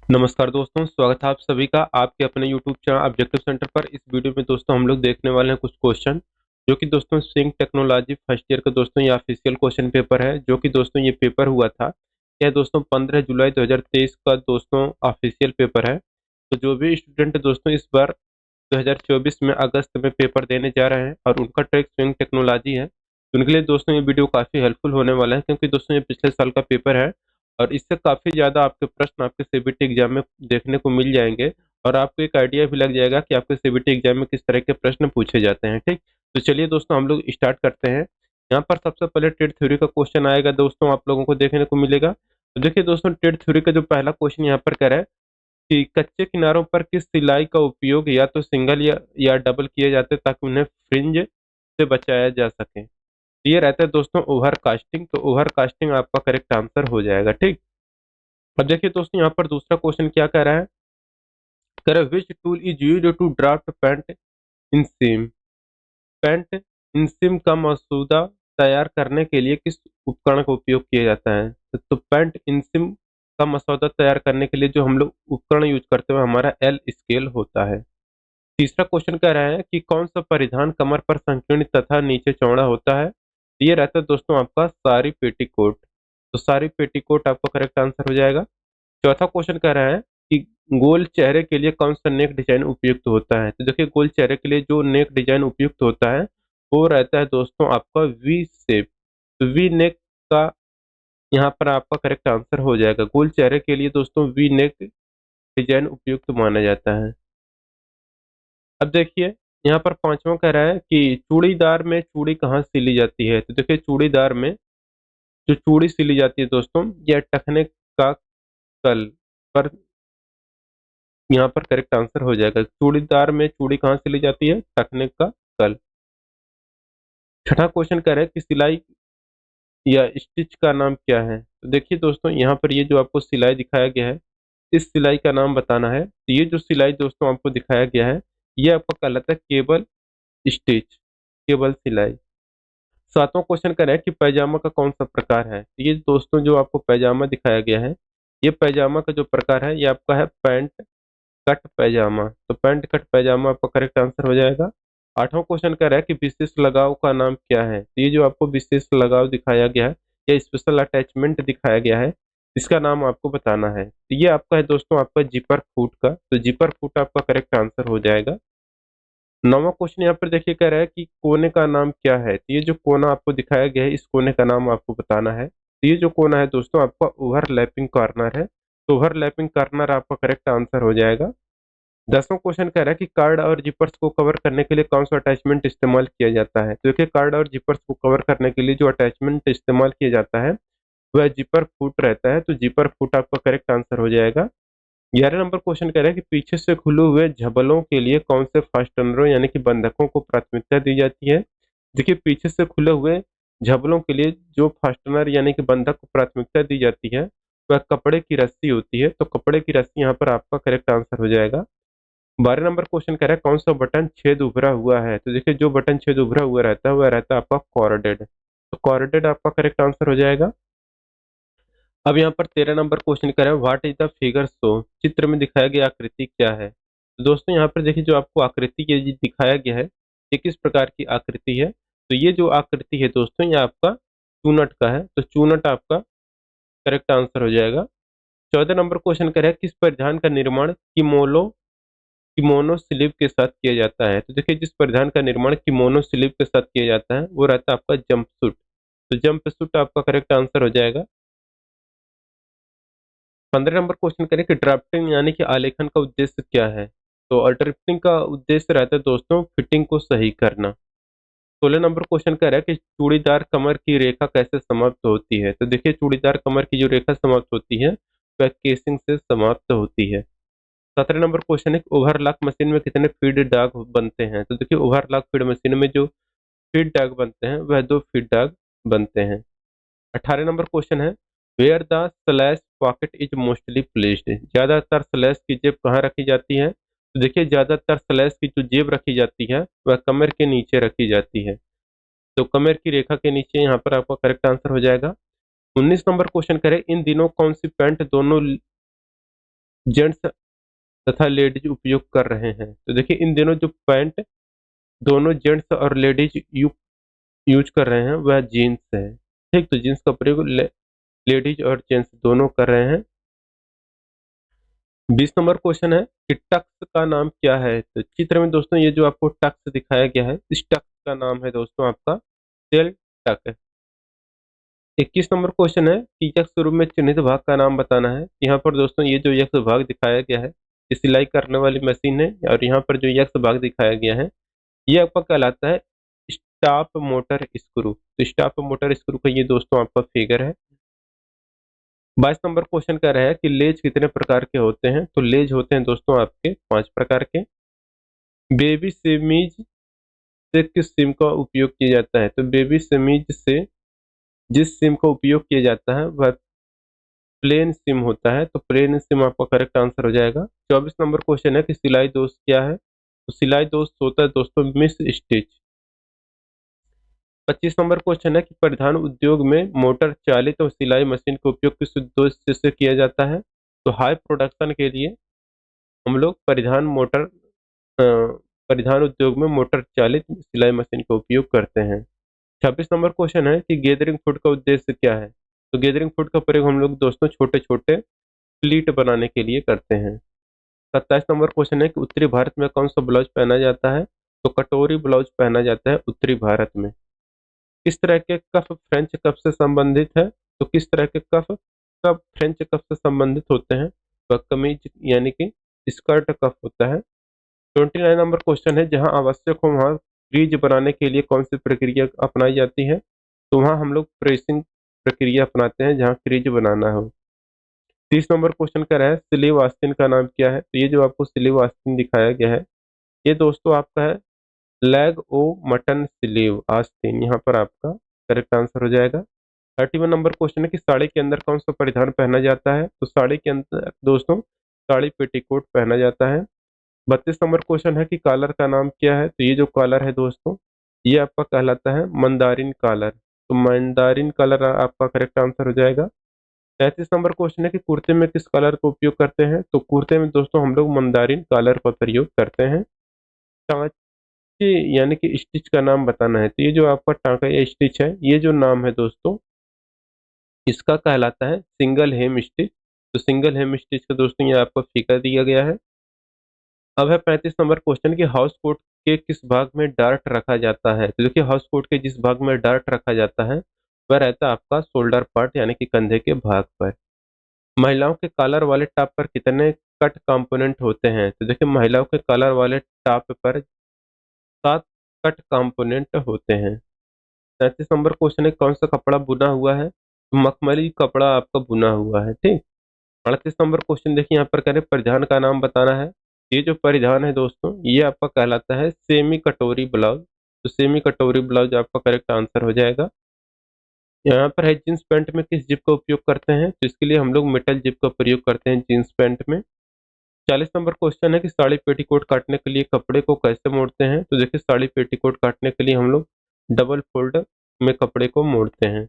नमस्कार दोस्तों, स्वागत है आप सभी का आपके अपने YouTube चैनल ऑब्जेक्टिव सेंटर पर। इस वीडियो में दोस्तों हम लोग देखने वाले हैं कुछ क्वेश्चन जो कि दोस्तों सिंक टेक्नोलॉजी फर्स्ट ईयर का दोस्तों ये ऑफिशियल क्वेश्चन पेपर है, जो कि दोस्तों ये पेपर हुआ था। यह दोस्तों 15 जुलाई 2023 का दोस्तों ऑफिशियल पेपर है। तो जो भी स्टूडेंट दोस्तों इस बार 2024 में अगस्त में पेपर देने जा रहे हैं और उनका ट्रैक स्विंग टेक्नोलॉजी है, तो उनके लिए दोस्तों ये वीडियो काफ़ी हेल्पफुल होने वाला है, क्योंकि दोस्तों ये पिछले साल का पेपर है और इससे काफ़ी ज़्यादा आपके प्रश्न आपके सीबीटी एग्जाम में देखने को मिल जाएंगे और आपको एक आइडिया भी लग जाएगा कि आपके सीबीटी एग्जाम में किस तरह के प्रश्न पूछे जाते हैं। ठीक, तो चलिए दोस्तों हम लोग स्टार्ट करते हैं। यहाँ पर सबसे पहले ट्रेड थ्योरी का क्वेश्चन आएगा दोस्तों, आप लोगों को देखने को मिलेगा। तो देखिए दोस्तों, ट्रेड थ्योरी का जो पहला क्वेश्चन यहाँ पर कह रहा है कि कच्चे किनारों पर किस सिलाई का उपयोग या तो सिंगल या डबल किए जाते हैं ताकि उन्हें फ्रिंज से बचाया जा सके। तो ये रहता है दोस्तों ओवर कास्टिंग, तो ओवर कास्टिंग आपका करेक्ट आंसर हो जाएगा। ठीक, अब देखिए दोस्तों यहाँ पर दूसरा क्वेश्चन क्या कह रहा है, कह रहा है which tool is used to draft paint in seam. Paint in seam का मसौदा तैयार करने के लिए किस उपकरण का उपयोग किया जाता है। तो पेंट इन सीम का मसौदा तैयार करने के लिए जो हम लोग उपकरण यूज करते हैं हमारा एल स्केल होता है। तीसरा क्वेश्चन कह रहा है कि कौन सा परिधान कमर पर संकीर्ण तथा नीचे चौड़ा होता है। तो ये रहता है दोस्तों आपका सारी पेटीकोट। तो सारी पेटीकोट आपका करेक्ट आंसर हो जाएगा। चौथा क्वेश्चन कह रहा है कि गोल चेहरे के लिए कौन सा नेक डिजाइन उपयुक्त होता है। तो देखिए गोल चेहरे के लिए जो नेक डिजाइन उपयुक्त होता है वो रहता है दोस्तों आपका वी शेप। तो वी नेक का यहाँ पर आपका करेक्ट आंसर हो जाएगा। गोल चेहरे के लिए दोस्तों वी नेक डिजाइन उपयुक्त माना जाता है। अब देखिए यहाँ पर पांचवा कह रहा है कि चूड़ीदार में चूड़ी कहाँ सिली जाती है। तो देखिए चूड़ीदार में जो चूड़ी सिली जाती है दोस्तों यह टखने का कल पर यहाँ पर करेक्ट आंसर हो जाएगा। चूड़ीदार में चूड़ी कहाँ सिली जाती है, टखने का कल। छठा क्वेश्चन कह रहा है कि सिलाई या स्टिच का नाम क्या है। तो देखिए दोस्तों यहाँ पर ये जो आपको सिलाई दिखाया गया है इस सिलाई का नाम बताना है। तो ये जो सिलाई दोस्तों आपको दिखाया गया है ये आपका कहलाता है केबल स्टिच, केबल सिलाई। सातवां क्वेश्चन कह रहा है कि पैजामा का कौन सा प्रकार है। तो ये दोस्तों जो आपको पैजामा दिखाया गया है ये पैजामा का जो प्रकार है ये आपका है पैंट कट पैजामा। तो पैंट कट पैजामा आपका करेक्ट आंसर हो जाएगा। आठवां क्वेश्चन कह रहा है कि विशेष लगाव का नाम क्या है। तो ये जो आपको विशेष लगाव दिखाया गया है या स्पेशल अटैचमेंट दिखाया गया है इसका नाम आपको बताना है। तो ये आपका है दोस्तों आपका जिपर फूट का। तो जिपर फूट आपका करेक्ट आंसर हो जाएगा। नौवां क्वेश्चन यहाँ पर देखिए कह रहा है कि कोने का नाम क्या है। तो ये जो कोना आपको दिखाया गया है इस कोने का नाम आपको बताना है। तो ये जो कोना है दोस्तों आपका ओवरलैपिंग कॉर्नर है। तो ओवरलैपिंग कॉर्नर आपका करेक्ट आंसर हो जाएगा। 10वां क्वेश्चन कह रहा है कि कार्ड और जिपर्स को कवर करने के लिए कौन सा अटैचमेंट इस्तेमाल किया जाता है। तो देखिए कार्ड और जिपर्स को कवर करने के लिए जो अटैचमेंट इस्तेमाल किया जाता है वह जिपर फुट रहता है। तो जिपर फुट आपका करेक्ट आंसर हो जाएगा। 11 नंबर क्वेश्चन कह रहा है कि पीछे से खुले हुए झबलों के लिए कौन से फास्टनरों यानी कि बंधकों को प्राथमिकता दी जाती है। देखिए पीछे से खुले हुए झबलों के लिए जो फास्टनर यानी कि बंधक को प्राथमिकता दी जाती है वह कपड़े की रस्सी होती है। तो कपड़े की रस्सी यहाँ पर आपका करेक्ट आंसर हो जाएगा। 12 नंबर क्वेश्चन कह रहा है कौन सा बटन छेद उभरा हुआ है। तो देखिए जो बटन छेद उभरा हुआ रहता है वह रहता है आपका कॉर्डेड। तो कॉर्डेड आपका करेक्ट आंसर हो जाएगा। अब यहाँ पर 13 नंबर क्वेश्चन कह रहा है what is the figure show. चित्र में दिखाया गया आकृति क्या है। तो दोस्तों यहाँ पर देखिए जो आपको आकृति ये दिखाया गया है ये किस प्रकार की आकृति है। तो ये जो आकृति है दोस्तों ये आपका चूनट का है। तो चूनट आपका करेक्ट आंसर हो जाएगा। 14 नंबर क्वेश्चन कह रहा है किस परिधान का निर्माण किमोनो स्लीव के साथ किया जाता है। तो देखिए जिस परिधान का निर्माण किमोनो स्लीव के साथ किया जाता है वो रहता है आपका जंप सूट। तो जंप सूट आपका करेक्ट आंसर हो जाएगा। 15 नंबर क्वेश्चन करें कि ड्राफ्टिंग यानी कि आलेखन का उद्देश्य क्या है। तो ड्राफ्टिंग का उद्देश्य रहता है दोस्तों फिटिंग को सही करना। 16 नंबर क्वेश्चन कह रहा है कि चूड़ीदार कमर की रेखा कैसे समाप्त होती है। तो देखिए चूड़ीदार कमर की जो रेखा समाप्त होती है वह केसिंग से समाप्त होती है। 17 नंबर क्वेश्चन है ओवरलॉक मशीन में कितने फीड डाग बनते हैं। तो देखिए ओवरलॉक फीड मशीन में जो फीड डाग बनते हैं वह 2 फीड डाग बनते हैं। 18 नंबर क्वेश्चन है where the slash pocket is mostly placed. ज्यादातर स्लैश की जेब कहाँ रखी जाती है। तो देखिए ज्यादातर स्लैश की जो जेब रखी जाती है वह कमर के नीचे रखी जाती है। तो कमर की रेखा के नीचे यहाँ पर आपका करेक्ट आंसर हो जाएगा। 19 नंबर क्वेश्चन करें इन दिनों कौन सी पैंट दोनों जेंट्स तथा लेडीज उपयोग कर रहे हैं। तो देखिए इन दिनों जो पैंट दोनों जेंट्स और लेडीज यूज कर रहे हैं वह जीन्स है। ठीक, तो जीन्स का प्रयोग लेडीज और जेंट्स दोनों कर रहे हैं। 20 नंबर क्वेश्चन है कि टक्स का नाम क्या है। तो चित्र में दोस्तों ये जो आपको टक्स दिखाया गया है, इस टक्स का नाम है दोस्तों आपका टेल टक। 21 नंबर क्वेश्चन है कि यक्ष रूप में चिन्हित भाग का नाम बताना है। यहाँ पर दोस्तों ये जो यक्ष भाग दिखाया गया है, ये सिलाई करने वाली मशीन है, और यहाँ पर जो यक्ष भाग दिखाया गया है ये आपका कहलाता है स्टाप मोटर स्क्रू। तो स्टाप मोटर स्क्रू का ये दोस्तों आपका फिगर है। 22 नंबर क्वेश्चन कह रहा है कि लेज कितने प्रकार के होते हैं। तो लेज होते हैं दोस्तों आपके 5 प्रकार के। बेबी सेमीज से किस सिम का उपयोग किया जाता है। तो बेबी सेमीज से जिस सिम का उपयोग किया जाता है वह प्लेन सिम होता है। तो प्लेन सिम आपका करेक्ट आंसर हो जाएगा। 24 नंबर क्वेश्चन है कि सिलाई दोष क्या है। तो सिलाई दोष होता है दोस्तों मिस स्टिच। 25 नंबर क्वेश्चन है कि परिधान उद्योग में मोटर चालित और सिलाई मशीन का उपयोग किस उद्देश्य से किया जाता है। तो हाई प्रोडक्शन के लिए हम लोग परिधान उद्योग में मोटर चालित सिलाई मशीन का उपयोग करते हैं। 26 नंबर क्वेश्चन है कि गैदरिंग फूड का उद्देश्य क्या है। तो गैदरिंग फूड का प्रयोग हम लोग दोस्तों छोटे छोटे प्लीट बनाने के लिए करते हैं। 27 नंबर क्वेश्चन है कि उत्तरी भारत में कौन सा ब्लाउज पहना जाता है। तो कटोरी ब्लाउज पहना जाता है उत्तरी भारत में। किस तरह के कफ फ्रेंच कफ से संबंधित है। तो किस तरह के कफ फ्रेंच कफ से संबंधित होते हैं। वह कमीज यानी कि स्कर्ट कफ होता है। 29 नंबर क्वेश्चन है जहां आवश्यक हो वहां क्रीज बनाने के लिए कौन सी प्रक्रिया अपनाई जाती है। तो वहां हम लोग प्रेसिंग प्रक्रिया अपनाते हैं जहां क्रीज बनाना हो। 30 नंबर क्वेश्चन का रहा है स्लीव आस्तीन का नाम क्या है। तो ये जो आपको स्लीव आस्तीन दिखाया गया है ये दोस्तों आपका है लेग ओ मटन स्लीव आस्तीन, यहाँ पर आपका करेक्ट आंसर हो जाएगा। 31 नंबर क्वेश्चन है कि साड़ी के अंदर कौन सा परिधान पहना जाता है। तो साड़ी के अंदर दोस्तों साड़ी पेटीकोट पहना जाता है। 32 नंबर क्वेश्चन है कि कॉलर का नाम क्या है। तो ये जो कॉलर है दोस्तों ये आपका कहलाता है मंदारिन कॉलर। तो मंदारिन कॉलर आपका करेक्ट आंसर हो जाएगा। 33 नंबर क्वेश्चन है कि कुर्ते में किस कलर का उपयोग करते हैं। तो कुर्ते में दोस्तों हम लोग मंदारिन कॉलर का प्रयोग करते हैं। टाँचे यानी कि स्टिच का नाम बताना है। तो ये जो आपका टाँका या स्टिच है ये जो नाम है दोस्तों इसका कहलाता है सिंगल हेम स्टिच। तो सिंगल हेम स्टिच का दोस्तों ये आपको फिगर दिया गया है। अब है 35 नंबर क्वेश्चन कि हाउस कोट के किस भाग में डार्ट रखा जाता है। तो देखिए हाउस कोट के जिस भाग में डार्ट रखा जाता है वह रहता है आपका शोल्डर पार्ट यानी कि कंधे के भाग पर। महिलाओं के कॉलर वाले टॉप पर कितने कट कंपोनेंट होते हैं। तो देखिए महिलाओं के कॉलर वाले टॉप पर 7 कट कंपोनेंट होते हैं। 37 नंबर क्वेश्चन है कौन सा कपड़ा बुना हुआ है। तो मखमली कपड़ा आपका बुना हुआ है। ठीक। 38 नंबर क्वेश्चन देखिए यहाँ पर कह रहे हैं परिधान का नाम बताना है। ये जो परिधान है दोस्तों ये आपका कहलाता है सेमी कटोरी ब्लाउज। तो सेमी कटोरी ब्लाउज आपका करेक्ट आंसर हो जाएगा। यहाँ पर है जींस पैंट में किस जिप का उपयोग करते हैं। तो इसके लिए हम लोग मेटल जिप का प्रयोग करते हैं जींस पैंट में। 40 नंबर क्वेश्चन है कि साड़ी पेटीकोट काटने के लिए कपड़े को कैसे मोड़ते हैं। तो देखिए साड़ी पेटीकोट काटने के लिए हम लोग डबल फोल्ड में कपड़े को मोड़ते हैं।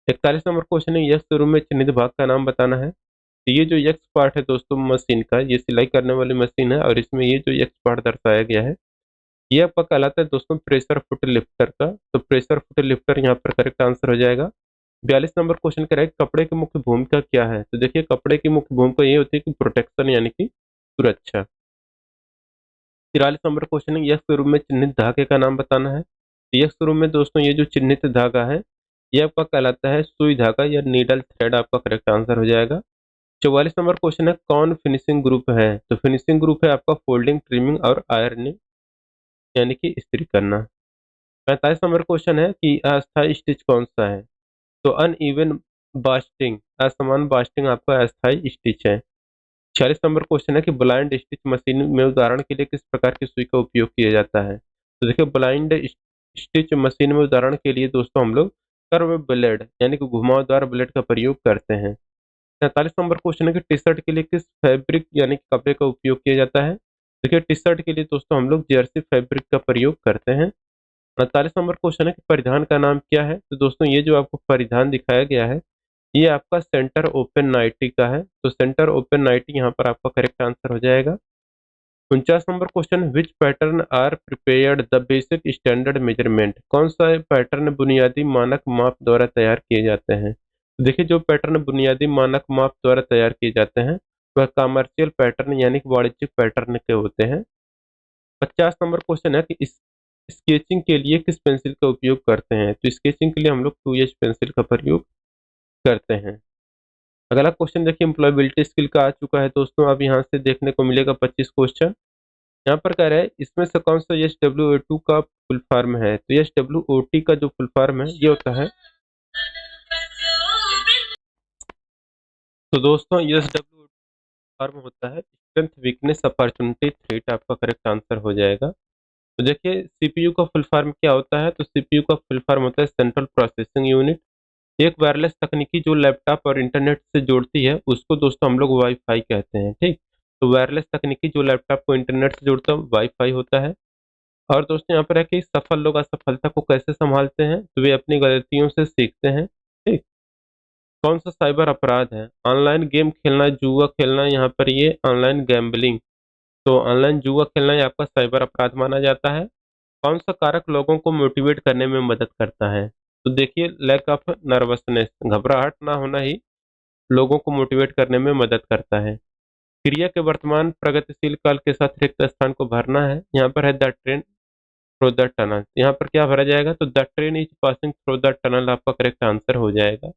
41 नंबर क्वेश्चन है यक्ष रूप में चिन्हित भाग का नाम बताना है। तो ये जो यक्ष पार्ट है दोस्तों मशीन का ये सिलाई करने वाली मशीन है और इसमें ये जो यक्ष पार्ट दर्शाया गया है ये आपका कहलाता है दोस्तों प्रेशर फुट लिफ्टर का। तो प्रेशर फुट लिफ्टर यहाँ पर करेक्ट आंसर हो जाएगा। 42 नंबर क्वेश्चन करेक्ट कपड़े की मुख्य भूमिका क्या है। तो देखिए कपड़े की मुख्य भूमिका ये होती है कि प्रोटेक्शन यानी कि सुरक्षा। 43 नंबर क्वेश्चन है यक्ष रूप में चिन्हित धागे का नाम बताना है। तो यक्ष रूप में दोस्तों ये जो चिन्हित धागा है ये आपका कहलाता है सुई धागा या नीडल थ्रेड आपका करेक्ट आंसर हो जाएगा। 44 नंबर क्वेश्चन है कौन फिनिशिंग ग्रुप है। तो फिनिशिंग ग्रुप है आपका फोल्डिंग ट्रिमिंग और आयरनिंग यानी कि इस्त्री करना। 45 नंबर क्वेश्चन है कि अस्थायी स्टिच कौन सा है। तो अनइवन बास्टिंग असमान बास्टिंग आपका अस्थायी स्टिच है। 46 नंबर क्वेश्चन है कि ब्लाइंड स्टिच मशीन में उदाहरण के लिए किस प्रकार की सुई का उपयोग किया जाता है। तो देखिए ब्लाइंड स्टिच मशीन में उदाहरण के लिए दोस्तों हम लोग कर्व ब्लेड यानी कि घुमावदार ब्लेड का प्रयोग करते हैं। 47 नंबर क्वेश्चन है कि टी शर्ट के लिए किस फैब्रिक यानी कि कपड़े का उपयोग किया जाता है। देखिए टी शर्ट के लिए दोस्तों हम लोग जर्सी फैब्रिक का प्रयोग करते हैं। 48 नंबर क्वेश्चन है कि परिधान का नाम क्या है। तो दोस्तों ये जो आपको परिधान दिखाया गया है ये आपका सेंटर ओपन नाइटी का है, तो सेंटर ओपन नाइटी यहाँ पर आपका करेक्ट आंसर हो जाएगा। 49 number question, which pattern are prepared the basic standard measurement, कौन सा पैटर्न बुनियादी मानक माप द्वारा तैयार किए जाते हैं। तो देखिए जो पैटर्न बुनियादी मानक माप द्वारा तैयार किए जाते हैं वह कमर्शियल पैटर्न यानी कि वाणिज्यिक पैटर्न के होते हैं। 50 नंबर क्वेश्चन है कि इस स्केचिंग के लिए किस पेंसिल का उपयोग करते हैं, तो स्केचिंग के लिए हम लोग 2H पेंसिल का प्रयोग करते हैं। अगला क्वेश्चन देखिए एम्प्लॉयबिलिटी स्किल का आ चुका है दोस्तों, अब यहाँ से देखने को मिलेगा 25 क्वेश्चन। यहाँ पर कह रहा है इसमें से कौन सा SWO2 का फुल फॉर्म है, तो SWOT का जो फुल फॉर्म है ये होता है, तो दोस्तों SWO फॉर्म होता है स्ट्रेंथ वीकनेस अपॉर्चुनिटी थ्रेट, आपका करेक्ट आंसर हो जाएगा। तो देखिए सीपीयू का फुल फॉर्म क्या होता है, तो सीपीयू का फुल फॉर्म होता है सेंट्रल प्रोसेसिंग यूनिट। एक वायरलेस तकनीकी जो लैपटॉप और इंटरनेट से जोड़ती है उसको दोस्तों हम लोग वाईफाई कहते हैं, ठीक। तो वायरलेस तकनीकी जो लैपटॉप को इंटरनेट से जोड़ता है वाईफाई होता है। और दोस्तों यहाँ पर है कि सफल लोग असफलता को कैसे संभालते हैं, तो वे अपनी गलतियों से सीखते हैं, ठीक। कौन सा साइबर अपराध है, ऑनलाइन गेम खेलना, जुआ खेलना, यहाँ पर ये ऑनलाइन गैम्बलिंग, तो ऑनलाइन जुआ खेलना ये आपका साइबर अपराध माना जाता है। कौन सा कारक लोगों को मोटिवेट करने में मदद करता है, तो देखिए लैक ऑफ नर्वसनेस, घबराहट ना होना ही लोगों को मोटिवेट करने में मदद करता है। क्रिया के वर्तमान प्रगतिशील काल के साथ रिक्त स्थान को भरना है, यहाँ पर है the train through the tunnel, यहाँ पर क्या भरा जाएगा, तो the train is passing through the tunnel आपका करेक्ट आंसर हो जाएगा।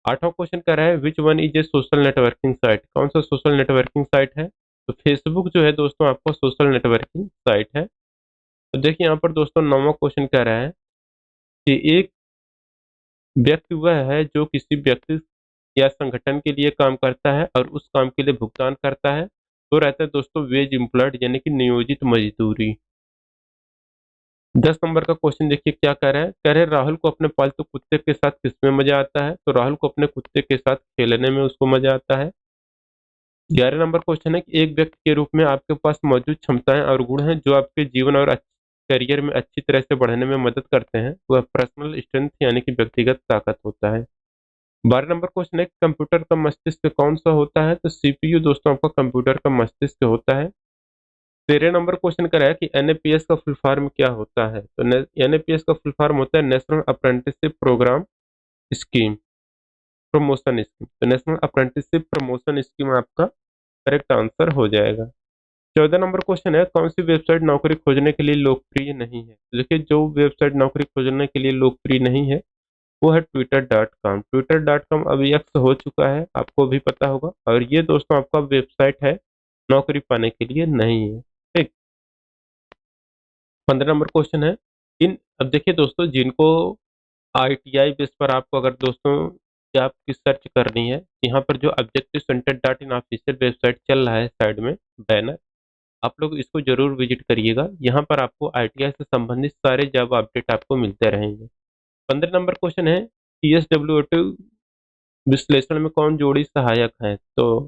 8वां क्वेश्चन कह रहा है which one is a social networking site, कौन सा सोशल नेटवर्किंग साइट है, तो फेसबुक जो है दोस्तों आपका सोशल नेटवर्किंग साइट है। तो देखिए यहाँ पर दोस्तों 9वां क्वेश्चन कह रहा है कि एक व्यक्ति वह है जो किसी व्यक्ति या संगठन के लिए काम करता है और उस काम के लिए भुगतान करता है, तो रहता है दोस्तों वेज एम्प्लॉयड यानी कि नियोजित मजदूरी। 10 नंबर का क्वेश्चन देखिए क्या कह रहे हैं राहुल को अपने पालतू कुत्ते के साथ किसमें मजा आता है, तो राहुल को अपने कुत्ते के साथ खेलने में उसको मजा आता है। 11 नंबर क्वेश्चन है कि एक व्यक्ति के रूप में आपके पास मौजूद क्षमताएं और गुण हैं जो आपके जीवन और करियर में अच्छी तरह से बढ़ने में मदद करते हैं, वह पर्सनल स्ट्रेंथ यानी कि व्यक्तिगत ताकत होता है। 12 नंबर क्वेश्चन है कंप्यूटर का मस्तिष्क कौन सा होता है, तो सीपीयू दोस्तों आपका कंप्यूटर का मस्तिष्क होता है। 13 नंबर क्वेश्चन कर रहा है कि एनएपीएस का फुल फॉर्म क्या होता है, तो एनएपीएस का फुल फॉर्म होता है national apprenticeship program scheme promotion scheme, तो नेशनल अप्रेंटिसशिप प्रमोशन स्कीम आपका करेक्ट आंसर हो जाएगा। 14 नंबर क्वेश्चन है कौन सी वेबसाइट नौकरी खोजने के लिए लोकप्रिय नहीं है, तो देखिए जो वेबसाइट नौकरी खोजने के लिए लोकप्रिय नहीं है वो है ट्विटर.com। ट्विटर.com अभी एक्स हो चुका है, आपको भी पता होगा, और ये दोस्तों आपका वेबसाइट है नौकरी पाने के लिए नहीं है, ठीक। 15 नंबर क्वेश्चन है इन, अब देखिए दोस्तों जिनको आईटीआई बेस पर आपको अगर दोस्तों जॉब की सर्च करनी है, यहाँ पर जो objective centre dot in official website चल रहा है साइड में बैनर, आप लोग इसको जरूर विजिट करिएगा, यहाँ पर आपको आईटीआई से संबंधित सारे जॉब अपडेट आपको मिलते रहेंगे। 15 नंबर क्वेश्चन है TSWO2 विश्लेषण में कौन जोड़ी सहायक है, तो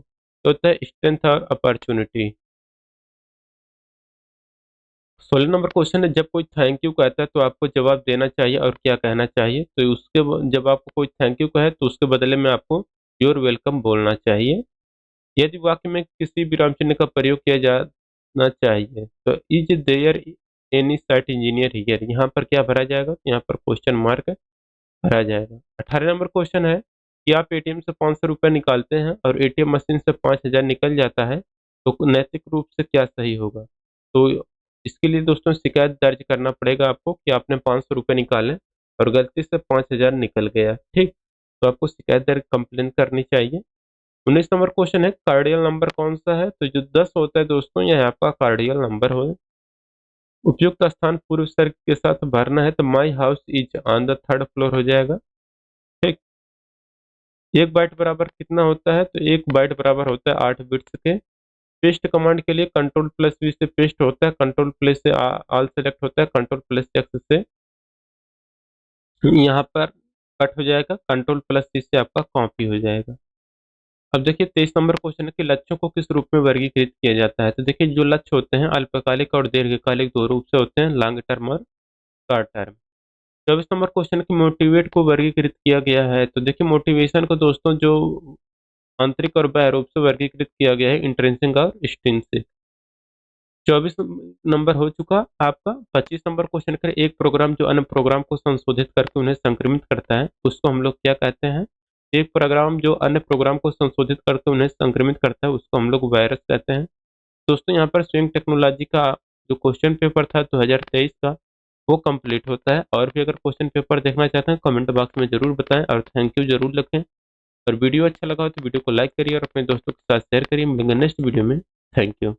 होता है स्ट्रेंथ और अपॉर्चुनिटी। 16 नंबर क्वेश्चन है जब कोई थैंक यू कहता है तो आपको जवाब देना चाहिए और क्या कहना चाहिए, तो जब आपको कोई थैंक यू कहे तो उसके बदले में आपको योर वेलकम बोलना चाहिए। यदि वाक्य में किसी विराम चिन्ह का प्रयोग किया जाना चाहिए, तो is there any site engineer here, यहाँ पर क्या भरा जाएगा, यहाँ पर क्वेश्चन मार्क भरा जाएगा। 18 नंबर क्वेश्चन है कि आप एटीएम से 500 रुपये निकालते हैं और एटीएम मशीन से 5,000 निकल जाता है, तो नैतिक रूप से क्या सही होगा, तो इसके लिए दोस्तों शिकायत दर्ज करना पड़ेगा आपको कि आपने 500 रुपये निकाले और गलती से 5,000 निकल गया, ठीक। तो आपको शिकायत दर्ज कंप्लेन करनी चाहिए। 19 नंबर क्वेश्चन है कार्डियल नंबर कौन सा है, तो जो 10 होता है दोस्तों यह आपका कार्डियल नंबर हो। उपयुक्त स्थान पूर्व सर्ग के साथ भरना है, तो my house is on the third floor हो जाएगा, ठीक। एक बाइट बराबर कितना होता है, तो एक बाइट बराबर होता है 8 बिट्स के। पेस्ट कमांड के लिए कंट्रोल प्लस वी से पेस्ट होता है, कंट्रोल प्लस से ऑल सेलेक्ट होता है, कंट्रोल प्लस एक्स से यहाँ पर कट हो जाएगा, कंट्रोल प्लस सी से आपका कॉपी हो जाएगा। अब देखिए 23 नंबर क्वेश्चन है कि लक्ष्यों को किस रूप में वर्गीकृत किया जाता है, तो देखिए जो लक्ष्य होते हैं अल्पकालिक और दीर्घकालिक दो रूप से होते हैं, लॉन्ग टर्म और शॉर्ट टर्म। 24 नंबर क्वेश्चन की मोटिवेट को वर्गीकृत किया गया है। तो देखिए मोटिवेशन को दोस्तों जो आंतरिक और बाह्य रूप से वर्गीकृत किया गया है इंट्रिंसिक और एक्सट्रिंसिक। 24 नंबर हो चुका आपका। 25 नंबर क्वेश्चन करें, एक प्रोग्राम जो अन्य प्रोग्राम को संशोधित करके उन्हें संक्रमित करता है उसको हम लोग क्या कहते हैं? एक प्रोग्राम जो अन्य प्रोग्राम को संशोधित करके उन्हें संक्रमित करता है उसको हम लोग वायरस कहते हैं। दोस्तों यहाँ पर स्विंग टेक्नोलॉजी का जो क्वेश्चन पेपर था 2023 का वो कंप्लीट होता है। और भी अगर क्वेश्चन पेपर देखना चाहते हैं कमेंट बॉक्स में जरूर बताएं और थैंक यू जरूर लिखें। और वीडियो अच्छा लगा हो तो वीडियो को लाइक करिए और अपने दोस्तों के साथ शेयर करिए। मिलेंगे नेक्स्ट वीडियो में। Thank you.